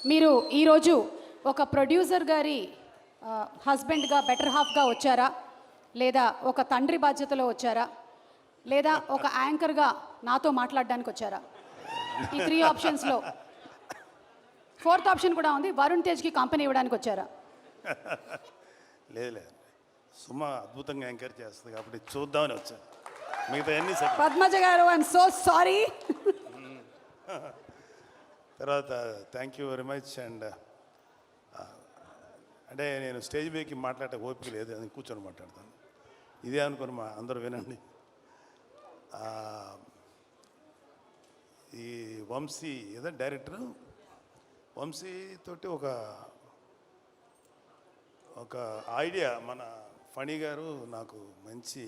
మీరు ఈరోజు ఒక ప్రొడ్యూసర్ గారి హస్బెండ్గా బెటర్ హాఫ్గా వచ్చారా, లేదా ఒక తండ్రి బాధ్యతలో వచ్చారా, లేదా ఒక యాంకర్గా నాతో మాట్లాడడానికి వచ్చారా? ఈ 3 ఆప్షన్స్లో 4th ఆప్షన్ కూడా ఉంది, వరుణ్ తేజ్కి కంపెనీ ఇవ్వడానికి వచ్చారా? లేదు సుమ అద్భుతంగా యాంకర్ చేస్తుంది కాబట్టి చూద్దామని వచ్చాను. మిగతా అన్ని పద్మజ గారు, ఐఎమ్ సో సారీ. తర్వాత thank you very much. And అంటే నేను స్టేజ్ మీదకి మాట్లాడే ఓపిక లేదు, అది కూర్చొని మాట్లాడతాను. ఇదే అనుకుని మా అందరూ వినండి. ఈ వంశీ ఏదో డైరెక్టర్ వంశీ తోటి ఒక ఐడియా, మన ఫణి గారు నాకు మంచి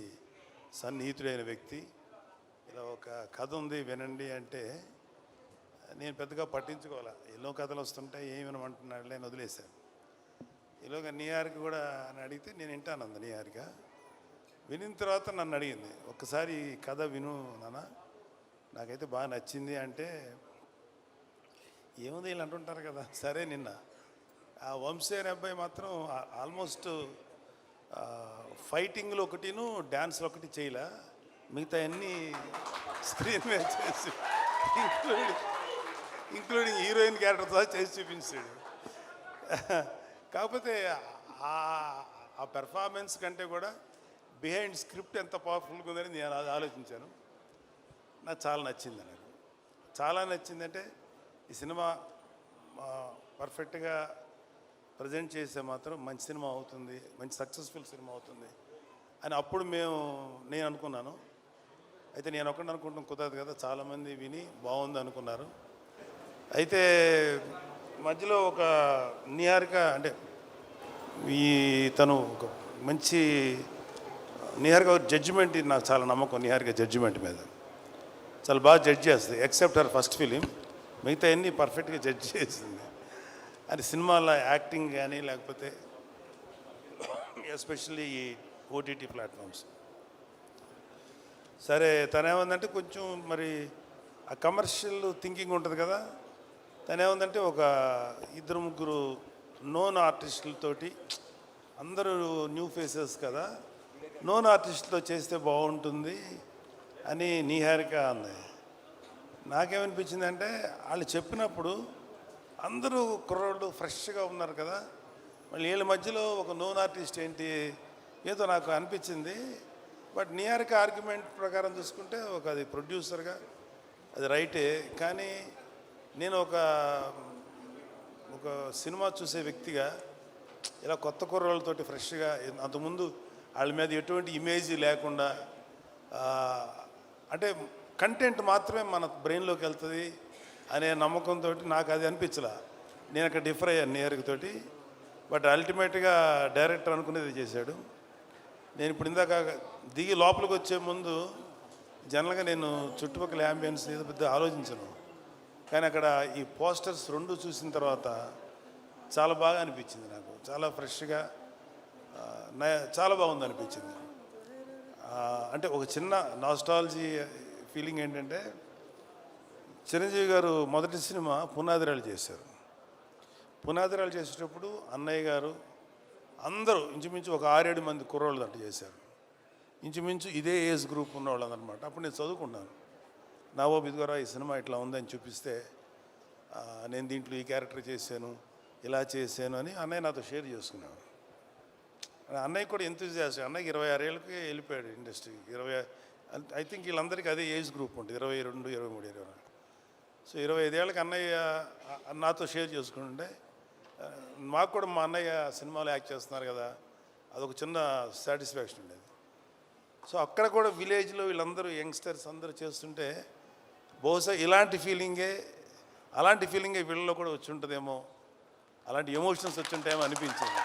సన్నిహితుడైన వ్యక్తి, ఇలా ఒక కథ ఉంది వినండి అంటే నేను పెద్దగా పట్టించుకోవాలా, ఎన్నో కథలు వస్తుంటాయి ఏమి వినమంటున్నాడులే అని వదిలేశాను. ఈలోగా న్యూయార్క్ కూడా అని అడిగితే నేను వింటాను అంది. న్యూయార్క్ వినిన తర్వాత నన్ను అడిగింది, ఒక్కసారి కథ విను నాన్న, నాకైతే బాగా నచ్చింది అంటే, ఏముంది వీళ్ళు అంటుంటారు కదా. సరే నిన్న ఆ వంశీ అనే అబ్బాయి మాత్రం ఆల్మోస్ట్ ఫైటింగ్లో ఒకటిను డ్యాన్స్లో ఒకటి చేయలే, మిగతా అన్నీ స్క్రీన్ మీద చేసి ఇంక్లూడింగ్ హీరోయిన్ క్యారెక్టర్తో చేసి చూపించాడు. కాకపోతే ఆ పెర్ఫార్మెన్స్ కంటే కూడా బిహైండ్ స్క్రిప్ట్ ఎంత పవర్ఫుల్గా ఉందని నేను అది ఆలోచించాను. నాకు చాలా నచ్చింది. నాకు చాలా నచ్చిందంటే ఈ సినిమా పర్ఫెక్ట్గా ప్రజెంట్ చేస్తే మాత్రం మంచి సినిమా అవుతుంది, మంచి సక్సెస్ఫుల్ సినిమా అవుతుంది అని అప్పుడు నేను అనుకున్నాను. అయితే నేను ఒకటి అనుకుంటాం కుదరదు కదా, చాలామంది విని బాగుంది అనుకున్నారు. అయితే మధ్యలో ఒక నిహారిక అంటే తను ఒక మంచి నిహారిక జడ్జిమెంట్, నాకు చాలా నమ్మకం నిహారిక జడ్జిమెంట్ మీద, చాలా బాగా జడ్జ్ చేస్తుంది. ఎక్సెప్ట్ హర్ ఫస్ట్ ఫిలిం, మిగతా అన్నీ పర్ఫెక్ట్గా జడ్జ్ చేసింది. అది సినిమాలో యాక్టింగ్ కానీ లేకపోతే ఎస్పెషల్లీ ఈ ఓటీటీ ప్లాట్ఫామ్స్. సరే తనేముందంటే కొంచెం మరి ఆ కమర్షియల్ థింకింగ్ ఉంటుంది కదా, తనేముందంటే ఒక 2-3 నోన్ ఆర్టిస్టులతోటి, అందరూ న్యూ ఫేసెస్ కదా, నోన్ ఆర్టిస్టులతో చేస్తే బాగుంటుంది అని నిహారిక అంది. నాకేమనిపించిందంటే వాళ్ళు చెప్పినప్పుడు అందరూ కుర్రోళ్ళు ఫ్రెష్గా ఉన్నారు కదా, మళ్ళీ వీళ్ళ మధ్యలో ఒక నోన్ ఆర్టిస్ట్ ఏంటి ఏదో నాకు అనిపించింది. బట్ నిహారిక ఆర్గ్యుమెంట్ ప్రకారం చూసుకుంటే అది ప్రొడ్యూసర్గా అది రైటే, కానీ నేను ఒక సినిమా చూసే వ్యక్తిగా ఇలా కొత్త కుర్రోళ్ళతోటి ఫ్రెష్గా, అంతకుముందు వాళ్ళ మీద ఎటువంటి ఇమేజ్ లేకుండా, అంటే కంటెంట్ మాత్రమే మన బ్రెయిన్లోకి వెళ్తుంది అనే నమ్మకంతో నాకు అది అనిపించలే. నేను అక్కడ డిఫర్ అయ్యాను నిహారికతోటి. బట్ అల్టిమేట్గా డైరెక్టర్ అనుకునేది చేశాడు. నేను ఇప్పుడు ఇందాక దిగి లోపలికి వచ్చే ముందు జనరల్గా నేను చుట్టుపక్కల యాంబియన్స్ ఏదో పెద్ద ఆలోచించను, కానీ అక్కడ ఈ పోస్టర్స్ 2 చూసిన తర్వాత చాలా బాగా అనిపించింది. నాకు చాలా ఫ్రెష్గా చాలా బాగుంది అనిపించింది. అంటే ఒక చిన్న నాస్టాలజీ ఫీలింగ్ ఏంటంటే, చిరంజీవి గారు మొదటి సినిమా పునాదిరాలు చేశారు. పునాదిరాలు చేసేటప్పుడు అన్నయ్య గారు అందరూ ఇంచుమించు ఒక 6-7 మంది కుర్రోళ్ళు దాంట్లో చేశారు. ఇంచుమించు ఇదే ఏజ్ గ్రూప్ ఉన్నవాళ్ళు అనమాట. అప్పుడు నేను చదువుకున్నాను. నావో బిద్గోరా ఈ సినిమా ఇట్లా ఉందని చూపిస్తే, నేను దీంట్లో ఈ క్యారెక్టర్ చేశాను, ఇలా చేశాను అని అన్నయ్య నాతో షేర్ చేసుకున్నాను. అన్నయ్య కూడా ఎంతూజియాస్టిక్. అన్నయ్యకి 26 ఏళ్ళకి వెళ్ళిపోయాడు ఇండస్ట్రీకి. ఐ థింక్ వీళ్ళందరికీ అదే ఏజ్ గ్రూప్ ఉంటుంది, 22, 23, 24. సో 25 ఏళ్ళకి అన్నయ్య నాతో షేర్ చేసుకుంటుంటే, మాకు కూడా మా అన్నయ్య సినిమాలో యాక్ట్ చేస్తున్నారు కదా, అదొక చిన్న సాటిస్ఫాక్షన్ ఉండేది. సో అక్కడ కూడా విలేజ్లో వీళ్ళందరూ యంగ్స్టర్స్ అందరూ చేస్తుంటే, బహుశా అలాంటి ఫీలింగే వీళ్ళలో కూడా వచ్చి ఉంటుందేమో, అలాంటి ఎమోషన్స్ వచ్చి ఉంటాయేమో అనిపించింది.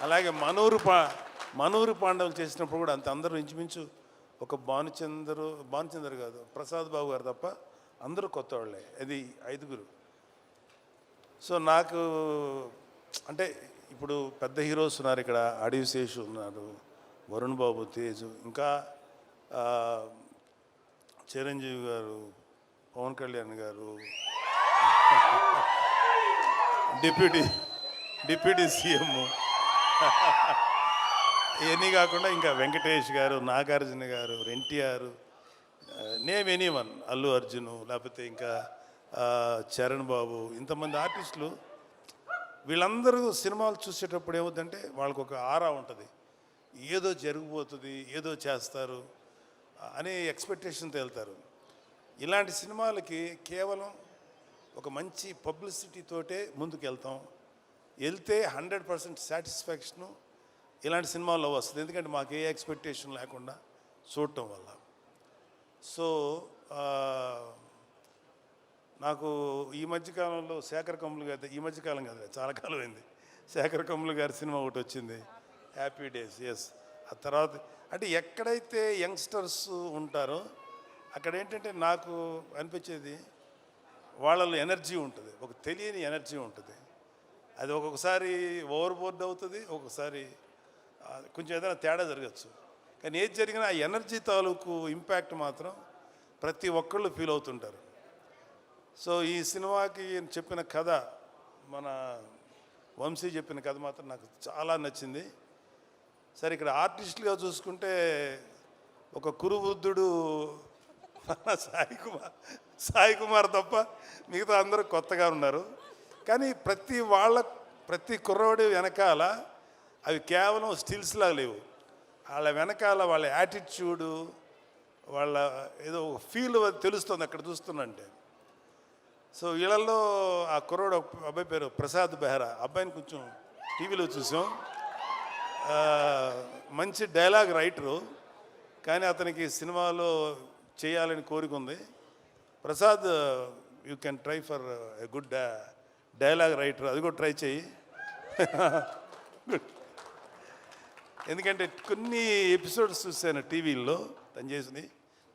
అలాగే మనూరు పాండవులు చేసినప్పుడు కూడా అంత అందరూ ఇంచుమించు ఒక భానుచందర్ కాదు, ప్రసాద్ బాబు గారు తప్ప అందరూ కొత్త వాళ్ళే, అది 5గురు. సో నాకు అంటే ఇప్పుడు పెద్ద హీరోస్ ఉన్నారు ఇక్కడ, అడవి శేషు ఉన్నారు, వరుణ్ బాబు, తేజు, ఇంకా చిరంజీవి గారు, పవన్ కళ్యాణ్ గారు, డిప్యూటీ సీఎం ఇవన్నీ కాకుండా ఇంకా వెంకటేష్ గారు, నాగార్జున గారు, ఎన్టీఆర్, నేమ్ ఎనీవన్, అల్లు అర్జును, లేకపోతే ఇంకా చరణ్ బాబు, ఇంతమంది ఆర్టిస్టులు వీళ్ళందరూ సినిమాలు చూసేటప్పుడు ఏమవుతుందంటే వాళ్ళకు ఒక ఆరా ఉంటుంది, ఏదో జరిగిపోతుంది, ఏదో చేస్తారు అనే ఎక్స్పెక్టేషన్తో వెళ్తారు. ఇలాంటి సినిమాలకి కేవలం ఒక మంచి పబ్లిసిటీతోటే ముందుకు వెళ్తే 100% సాటిస్ఫాక్షను ఇలాంటి సినిమాల్లో వస్తుంది. ఎందుకంటే మాకు ఏ ఎక్స్పెక్టేషన్ లేకుండా చూడటం వల్ల. సో నాకు ఈ మధ్యకాలంలో శేఖర్ కమ్ములు గారి, ఈ మధ్యకాలం కాదు చాలా కాలం అయింది, శేఖర్ కమ్ములు గారి సినిమా ఒకటి వచ్చింది, హ్యాపీ డేస్. ఎస్, ఆ తర్వాత అంటే ఎక్కడైతే యంగ్స్టర్స్ ఉంటారో అక్కడ ఏంటంటే నాకు అనిపించేది వాళ్ళలో ఎనర్జీ ఉంటుంది, ఒక తెలియని ఎనర్జీ ఉంటుంది. అది ఒక్కొక్కసారి ఓవర్ బోర్డ్ అవుతుంది, ఒక్కొక్కసారి కొంచెం ఏదైనా తేడా జరగచ్చు. కానీ ఏది జరిగినా ఆ ఎనర్జీ తాలూకు ఇంపాక్ట్ మాత్రం ప్రతి ఒక్కళ్ళు ఫీల్ అవుతుంటారు. సో ఈ సినిమాకి చెప్పిన కథ, మన వంశీ చెప్పిన కథ మాత్రం నాకు చాలా నచ్చింది. సరే, ఇక్కడ ఆర్టిస్టులుగా చూసుకుంటే ఒక కురువృద్ధుడు సాయి కుమార్ తప్ప మిగతా అందరూ కొత్తగా ఉన్నారు. కానీ ప్రతి కుర్రవాడి వెనకాల అవి కేవలం స్టిల్స్లా లేవు, వాళ్ళ వెనకాల వాళ్ళ యాటిట్యూడు, వాళ్ళ ఏదో ఫీల్ తెలుస్తుంది అక్కడ చూస్తున్నంటే. సో వీళ్ళల్లో ఆ కుర్రోడు అబ్బాయి పేరు ప్రసాద్ బెహ్రా, అబ్బాయిని కొంచెం టీవీలో చూసాం. మంచి డైలాగ్ రైటరు, కానీ అతనికి సినిమాలో చేయాలని కోరిక ఉంది. Prasad, you can try for a good dialogue writer, అది కూడా ట్రై చేయి. ఎందుకంటే కొన్ని ఎపిసోడ్స్ చూశాను టీవీల్లో, తను చేసింది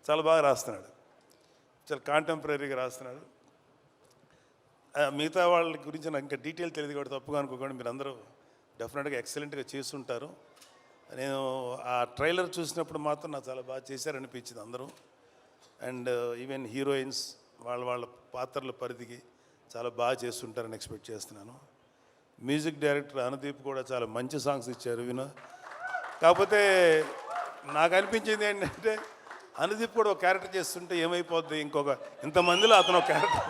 చాలా బాగా రాస్తున్నాడు, చాలా కాంటెంపరీగా రాస్తున్నాడు. మిగతా వాళ్ళ గురించి నాకు ఇంకా డీటెయిల్ తెలియదు కూడా తప్పుగా అనుకోకండి, మీరు అందరూ డెఫినెట్గా ఎక్సలెంట్గా చేస్తుంటారు. నేను ఆ ట్రైలర్ చూసినప్పుడు మాత్రం నాకు చాలా బాగా చేశారనిపించింది అందరూ. అండ్ ఈవెన్ హీరోయిన్స్ వాళ్ళ పాత్రల పరిధికి చాలా బాగా చేస్తుంటారని ఎక్స్పెక్ట్ చేస్తున్నాను. మ్యూజిక్ డైరెక్టర్ అనుదీప్ కూడా చాలా మంచి సాంగ్స్ ఇచ్చారు కాకపోతే నాకు అనిపించింది ఏంటంటే అనుదీప్ కూడా ఒక క్యారెక్టర్ చేస్తుంటే ఏమైపోద్ది, ఇంతమందిలో అతను ఒక క్యారెక్టర్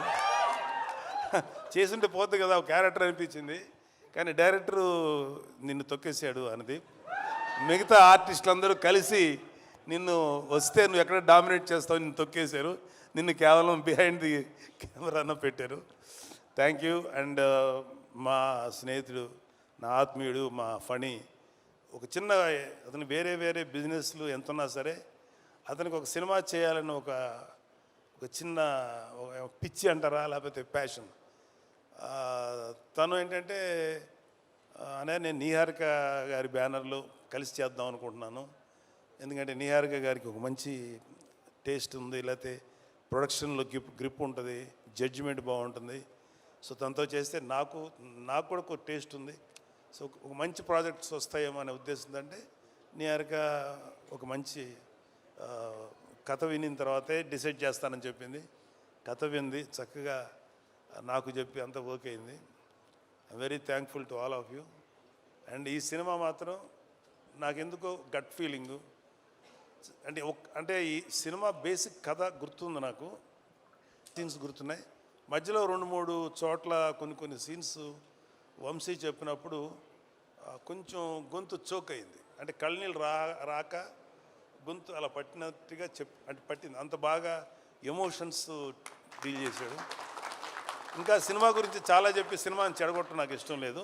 చేస్తుంటే పోద్ది కదా ఒక క్యారెక్టర్ అనిపించింది. కానీ డైరెక్టరు నిన్ను తొక్కేసాడు అనుదీప్. మిగతా ఆర్టిస్టులు అందరూ కలిసి నిన్ను వస్తే నువ్వు ఎక్కడ డామినేట్ చేస్తావు నిన్ను తొక్కేశారు, నిన్ను కేవలం బిహైండ్ ది కెమెరాను పెట్టారు. Thank you. అండ్ మా స్నేహితుడు, నా ఆత్మీయుడు, మా ఫణి, ఒక చిన్న అతను వేరే బిజినెస్లు ఎంతున్నా సరే అతనికి ఒక సినిమా చేయాలని ఒక చిన్న పిచ్చి అంటారా, లేకపోతే ప్యాషన్. తను ఏంటంటే నేను నిహారిక గారి బ్యానర్లో కలిసి చేద్దాం అనుకుంటున్నాను. ఎందుకంటే నిహారిక గారికి ఒక మంచి టేస్ట్ ఉంది, లేకపోతే ప్రొడక్షన్లో గ్రిప్ ఉంటుంది, జడ్జిమెంట్ బాగుంటుంది. సో తనతో చేస్తే నాకు కూడా ఒక టేస్ట్ ఉంది. సో ఒక మంచి ప్రాజెక్ట్స్ వస్తాయేమో అనే ఉద్దేశంతో అంటే నిహారిక ఒక మంచి కథ వినిన తర్వాతే డిసైడ్ చేస్తానని చెప్పింది. కథ వింది, చక్కగా నాకు చెప్పి అంత ఓకే అయింది. I'm very thankful to all of you. And ఈ సినిమా మాత్రం నాకెందుకో గట్ ఫీలింగు, అంటే ఈ సినిమా బేసిక్ కథ గుర్తుంది, నాకు సీన్స్ గుర్తున్నాయి. మధ్యలో 2-3 చోట్ల కొన్ని సీన్స్ వంశీ చెప్పినప్పుడు కొంచెం గొంతు చోక్ అయింది. అంటే కళ్ళనీళ్ళు రాక గొంతు అలా పట్టినట్టుగా అంటే పట్టింది. అంత బాగా ఎమోషన్స్ డీల్ చేశాడు. ఇంకా సినిమా గురించి చాలా చెప్పి సినిమాని చెడగొట్టడం నాకు ఇష్టం లేదు.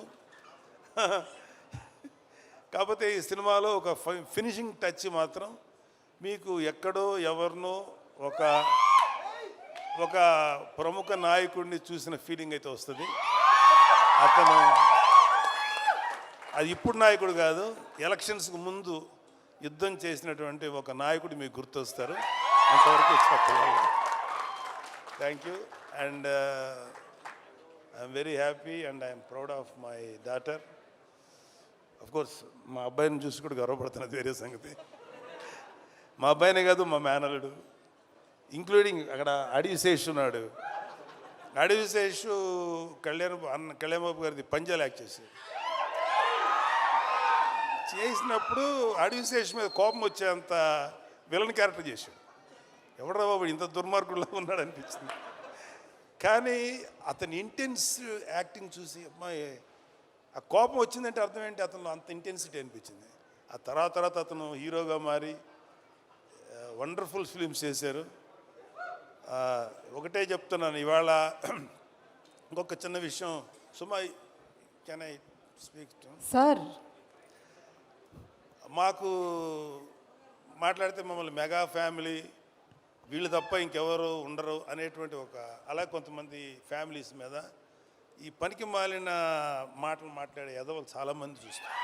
కాకపోతే ఈ సినిమాలో ఒక ఫినిషింగ్ టచ్ మాత్రం మీకు ఎక్కడో ఎవరినో ఒక ప్రముఖ నాయకుడిని చూసిన ఫీలింగ్ అయితే వస్తుంది. అతను అది ఇప్పుడు నాయకుడు కాదు, ఎలక్షన్స్కి ముందు యుద్ధం చేసినటువంటి ఒక నాయకుడు మీకు గుర్తొస్తారు. అంతవరకు చెప్పలేదు. Thank you. And I'm very happy and I'm proud of my daughter. Course మా అబ్బాయిని చూసి కూడా గర్వపడుతున్నది వేరే సంగతి. మా అబ్బాయినే కాదు, మా మేనలుడు, ఇంక్లూడింగ్ అక్కడ అడిశేష్ ఉన్నాడు, అడవిశేషు కళ్యాణ్ బాబు గారిది పంజాలు యాక్ట్ చేసినప్పుడు అడవిశేషు మీద కోపం వచ్చేంత విలన్ క్యారెక్టర్ చేశాడు. ఎవడరా బాబు ఇంత దుర్మార్గుల్లో ఉన్నాడు అనిపించింది. కానీ అతని ఇంటెన్స్ యాక్టింగ్ చూసి అమ్మాయి ఆ కోపం వచ్చిందంటే అర్థం ఏంటి, అతను అంత ఇంటెన్సిటీ అనిపించింది. ఆ తర్వాత అతను హీరోగా మారి వండర్ఫుల్ ఫిలిమ్స్ చేశారు. ఒకటే చెప్తున్నాను ఇవాళ ఇంకొక చిన్న విషయం. సుమా, కెన్ ఐ స్పీక్ సార్? మాకు మాట్లాడితే మమ్మల్ని మెగా ఫ్యామిలీ, వీళ్ళు తప్ప ఇంకెవరు ఉండరు అనేటువంటి అలా కొంతమంది ఫ్యామిలీస్ మీద ఈ పనికి మాలిన మాటలు మాట్లాడే ఎదవలు చాలామంది చూస్తారు.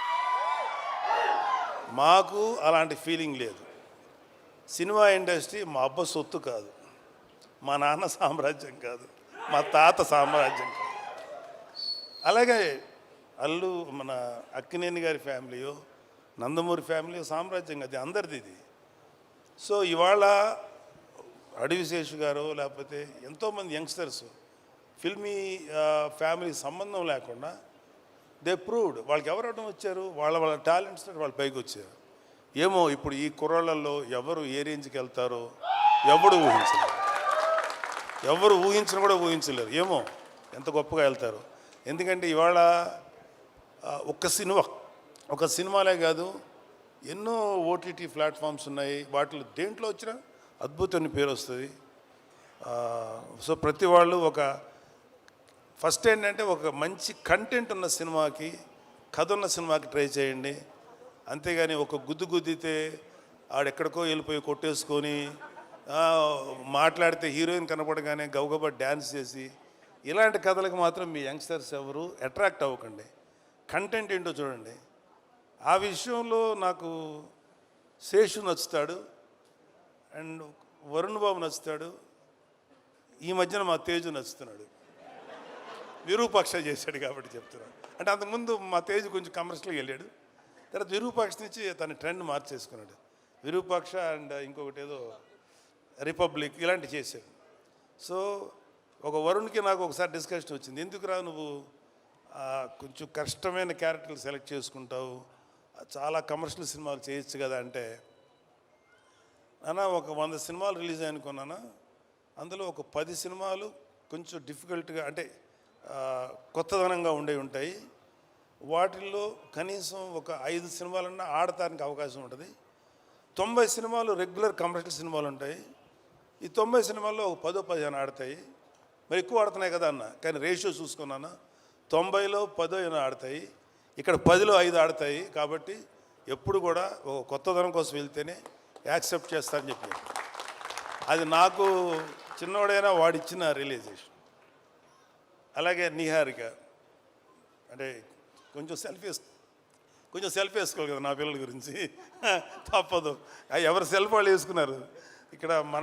మాకు అలాంటి ఫీలింగ్ లేదు. సినిమా ఇండస్ట్రీ మా అబ్బ సొత్తు కాదు, మా నాన్న సామ్రాజ్యం కాదు, మా తాత సామ్రాజ్యం కాదు. అలాగే మన అక్కినేని గారి ఫ్యామిలీయో నందమూరి ఫ్యామిలీ సామ్రాజ్యం అది అందరిది ఇది. సో ఇవాళ అడవిశేషు గారు లేకపోతే ఎంతోమంది యంగ్స్టర్స్ ఫిల్మీ ఫ్యామిలీ సంబంధం లేకుండా దే ప్రూవ్డ్ వాళ్ళకి ఎవరు అడ్డం వచ్చారు, వాళ్ళ టాలెంట్స్ వాళ్ళు పైకి వచ్చారు. ఏమో ఇప్పుడు ఈ కుర్రాళ్ళల్లో ఎవరు ఏ రేంజ్కి వెళ్తారో ఎవరు ఊహించిన కూడా ఊహించలేరు. ఏమో ఎంత గొప్పగా వెళ్తారు. ఎందుకంటే ఇవాళ ఒక సినిమాలే కాదు, ఎన్నో ఓటీటీ ప్లాట్ఫామ్స్ ఉన్నాయి. వాటిలో దేంట్లో వచ్చినా అద్భుతమైన పేరు వస్తుంది. సో ప్రతి వాళ్ళు ఫస్ట్ ఏంటంటే ఒక మంచి కంటెంట్ ఉన్న సినిమాకి, కథ ఉన్న సినిమాకి ట్రై చేయండి. అంతేగాని ఒక గుద్దితే ఆడెక్కడికో వెళ్ళిపోయి కొట్టేసుకొని మాట్లాడితే హీరోయిన్ కనపడగానే గబగబా డ్యాన్స్ చేసి ఇలాంటి కథలకు మాత్రం మీ యంగ్స్టర్స్ ఎవరు అట్రాక్ట్ అవ్వకండి. కంటెంట్ ఏంటో చూడండి. ఆ విషయంలో నాకు శేషు నచ్చుతాడు అండ్ వరుణ్ బాబు నచ్చుతాడు. ఈ మధ్యన మా తేజు నచ్చుతున్నాడు. విరూపాక్ష చేశాడు కాబట్టి చెప్తున్నాడు. అంటే అంతకుముందు మా తేజు కొంచెం కమర్షియల్గా వెళ్ళాడు, తర్వాత విరూపాక్ష నుంచి తన ట్రెండ్ మార్చేసుకున్నాడు. విరూపాక్ష అండ్ ఇంకొకటి ఏదో రిపబ్లిక్ ఇలాంటి చేశాడు. సో ఒక వరుణ్కి నాకు ఒకసారి డిస్కషన్ వచ్చింది, ఎందుకురా నువ్వు కొంచెం కష్టమైన క్యారెక్టర్లు సెలెక్ట్ చేసుకుంటావు, చాలా కమర్షియల్ సినిమాలు చేయొచ్చు కదా అంటే, నాన్న ఒక 100 సినిమాలు రిలీజ్ అయ్యనుకున్నానా, అందులో ఒక 10 సినిమాలు కొంచెం డిఫికల్ట్గా అంటే కొత్తదనంగా ఉంటాయి. వాటిల్లో కనీసం ఒక 5 సినిమాలన్నా ఆడటానికి అవకాశం ఉంటుంది. 90 సినిమాలు రెగ్యులర్ కమర్షియల్ సినిమాలు ఉంటాయి. ఈ 90 సినిమాల్లో ఒక 10-15 ఆడతాయి. మరి ఎక్కువ ఆడుతున్నాయి కదా అన్న, కానీ రేషియో చూసుకున్నాను 90లో 10 ఆడతాయి, ఇక్కడ 10లో 5 ఆడతాయి. కాబట్టి ఎప్పుడు కూడా ఒక కొత్తదనం కోసం వెళ్తేనే యాక్సెప్ట్ చేస్తానని చెప్పి, అది నాకు చిన్నవాడైనా వాడిచ్చిన రియలైజేషన్. అలాగే నిహారిక అంటే కొంచెం సెల్ఫీ వేసుకోవాలి కదా నా పిల్లల గురించి, తప్పదు. ఎవరు సెల్ఫ్ వాళ్ళు వేసుకున్నారు. ఇక్కడ మన